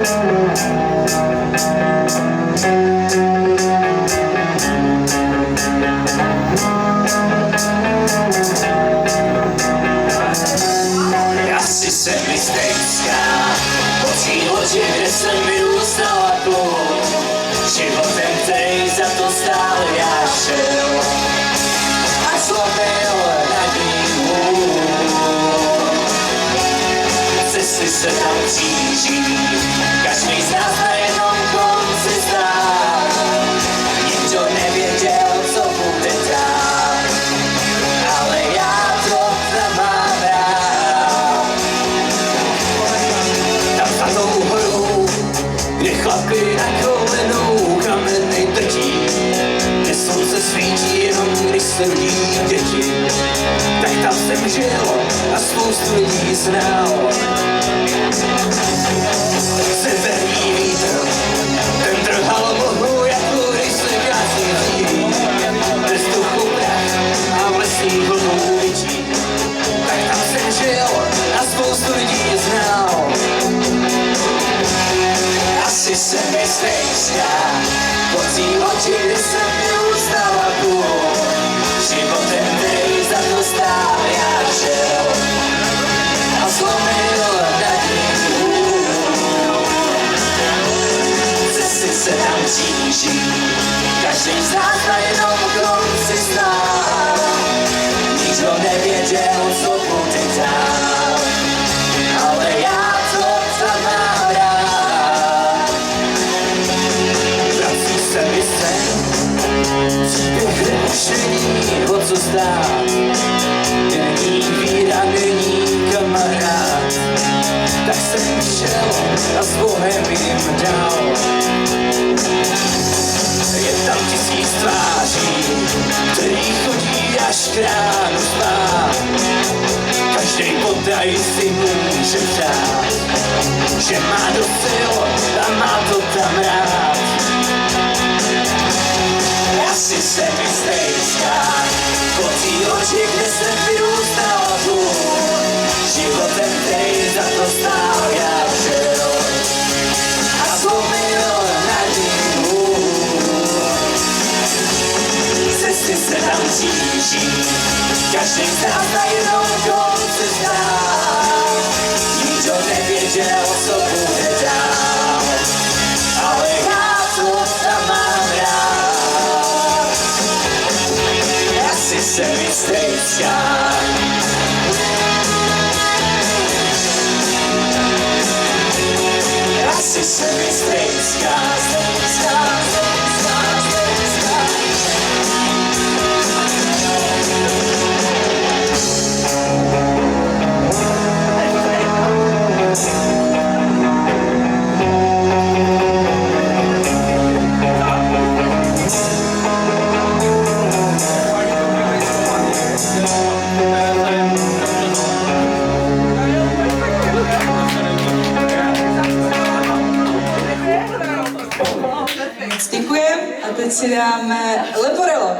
Asi jsem mistejská, po cílotě, kde jsem vyrůstala kluk, životem, který za to stále já šel, a zlomil nad ním hůl. Cesty se tam kříží, každý z nás na jednom konci stál. Nikdo nevěděl, co bude dál, ale já to tam mám rád. Tam za tou horou, kde chlapy na kolenou kameny drtí, kde slunce svítí jenom když se rodí děti, tak tam jsem žil a spoustu lidí znal. Severní vítr, ten trhal mlhu, jako když se krásně řídí, ve vzduchu prach a v lesních vlnou vyčí, tak tam jsem žil a spoustu lidí znal. Asi jsem mistejská, po cílotě, kde jsem vyrůstala kluk, životem, který za to stál já šel, a zlomil nad ním hůl. Cesty se tam kříží, každý z nás na jednom konci stál. Nikdo nevěděl, co bude dál, ale já to tam mám rád. Vrací se mi sen, příběh, kde už není o co zdát. Není víra, není kamarád, tak jsem šel a s Bohem jim dal. Je tam 1000 tváří, který chodí až k ránu spát. Každý podaj si může přát, že má dost sil a má to tam rád. Asi jsem mistejská, po cílotě, kde jsem vyrůstala kluk, životem, který za to stál já žil, a zlomil nad ním hůl. Cesty se tam kříží, každý z nás na jednom konci stál. Nikdo nevěděl, co bude dál, ale já to tam mám rád. Asi jsem mistejská, asi jsem mistejská. Děkujeme a teď si dáme Leporello.